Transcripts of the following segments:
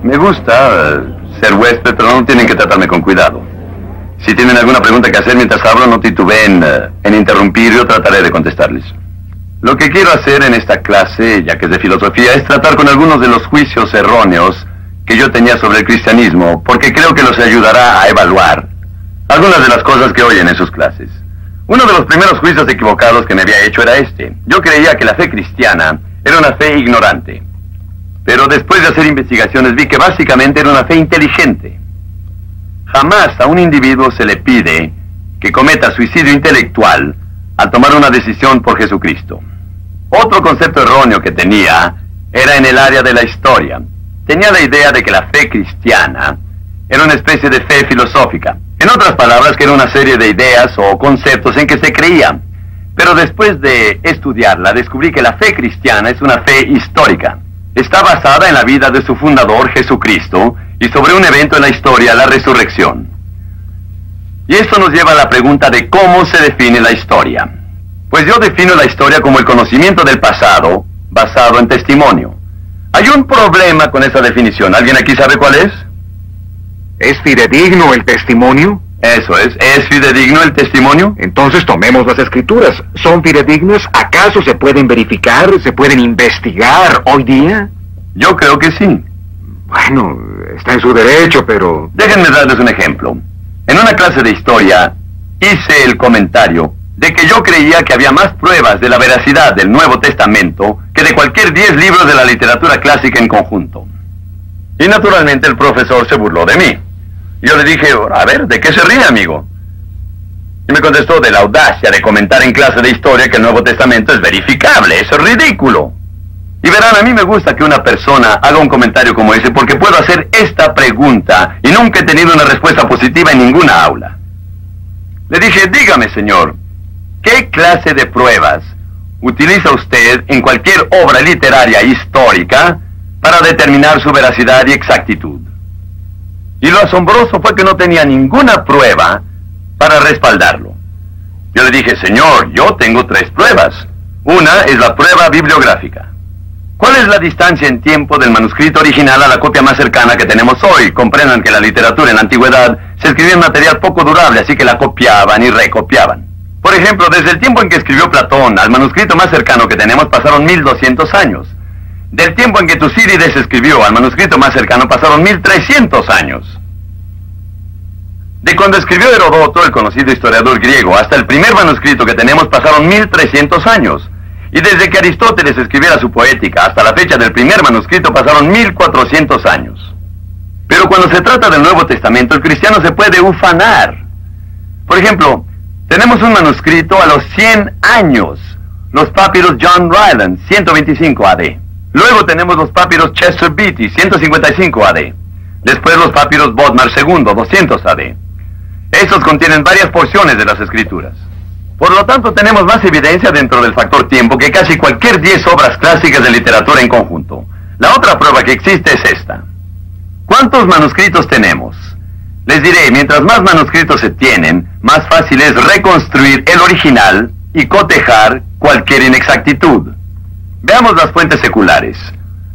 Me gusta ser huésped, pero no tienen que tratarme con cuidado. Si tienen alguna pregunta que hacer mientras hablo, no titubeen en interrumpir, yo trataré de contestarles. Lo que quiero hacer en esta clase, ya que es de filosofía, es tratar con algunos de los juicios erróneos que yo tenía sobre el cristianismo, porque creo que los ayudará a evaluar algunas de las cosas que oyen en sus clases. Uno de los primeros juicios equivocados que me había hecho era este. Yo creía que la fe cristiana era una fe ignorante. Pero después de hacer investigaciones vi que básicamente era una fe inteligente. Jamás a un individuo se le pide que cometa suicidio intelectual al tomar una decisión por Jesucristo. Otro concepto erróneo que tenía era en el área de la historia. Tenía la idea de que la fe cristiana era una especie de fe filosófica. En otras palabras, que era una serie de ideas o conceptos en que se creía. Pero después de estudiarla, descubrí que la fe cristiana es una fe histórica. Está basada en la vida de su fundador, Jesucristo, y sobre un evento en la historia, la resurrección. Y esto nos lleva a la pregunta de cómo se define la historia. Pues yo defino la historia como el conocimiento del pasado, basado en testimonio. Hay un problema con esa definición. ¿Alguien aquí sabe cuál es? ¿Es fidedigno el testimonio? Eso es. ¿Es fidedigno el testimonio? Entonces tomemos las escrituras. ¿Son fidedignas? ¿Acaso se pueden verificar? ¿Se pueden investigar hoy día? Yo creo que sí. Bueno, está en su derecho, pero... Déjenme darles un ejemplo. En una clase de historia hice el comentario de que yo creía que había más pruebas de la veracidad del Nuevo Testamento que de cualquier 10 libros de la literatura clásica en conjunto. Y naturalmente el profesor se burló de mí. Yo le dije, a ver, ¿de qué se ríe, amigo? Y me contestó de la audacia de comentar en clase de historia que el Nuevo Testamento es verificable, eso es ridículo. Y verán, a mí me gusta que una persona haga un comentario como ese porque puedo hacer esta pregunta y nunca he tenido una respuesta positiva en ninguna aula. Le dije, dígame, señor, ¿qué clase de pruebas utiliza usted en cualquier obra literaria histórica para determinar su veracidad y exactitud? Y lo asombroso fue que no tenía ninguna prueba para respaldarlo. Yo le dije, señor, yo tengo 3 pruebas. Una es la prueba bibliográfica. ¿Cuál es la distancia en tiempo del manuscrito original a la copia más cercana que tenemos hoy? Comprendan que la literatura en la antigüedad se escribía en material poco durable, así que la copiaban y recopiaban. Por ejemplo, desde el tiempo en que escribió Platón al manuscrito más cercano que tenemos pasaron 1200 años. Del tiempo en que Tucídides escribió al manuscrito más cercano pasaron 1300 años. De cuando escribió Heródoto, el conocido historiador griego, hasta el primer manuscrito que tenemos pasaron 1300 años. Y desde que Aristóteles escribiera su Poética hasta la fecha del primer manuscrito pasaron 1400 años. Pero cuando se trata del Nuevo Testamento, el cristiano se puede ufanar. Por ejemplo, tenemos un manuscrito a los 100 años, los papiros John Ryland, 125 AD. Luego tenemos los papiros Chester Beatty, 155 AD. Después los papiros Bodmer II, 200 AD. Estos contienen varias porciones de las escrituras. Por lo tanto, tenemos más evidencia dentro del factor tiempo que casi cualquier 10 obras clásicas de literatura en conjunto. La otra prueba que existe es esta. ¿Cuántos manuscritos tenemos? Les diré, mientras más manuscritos se tienen, más fácil es reconstruir el original y cotejar cualquier inexactitud. Veamos las fuentes seculares.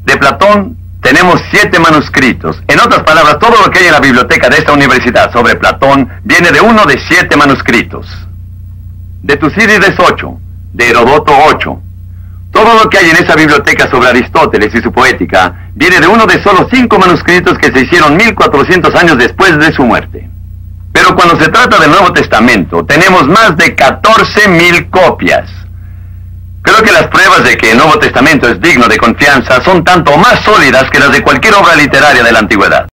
De Platón tenemos 7 manuscritos. En otras palabras, todo lo que hay en la biblioteca de esta universidad sobre Platón viene de uno de 7 manuscritos. De Tucídides 8, de Heródoto 8. Todo lo que hay en esa biblioteca sobre Aristóteles y su Poética viene de uno de solo 5 manuscritos que se hicieron 1400 años después de su muerte. Pero cuando se trata del Nuevo Testamento, tenemos más de 14,000 copias. Creo que las pruebas de que el Nuevo Testamento es digno de confianza son tanto más sólidas que las de cualquier obra literaria de la antigüedad.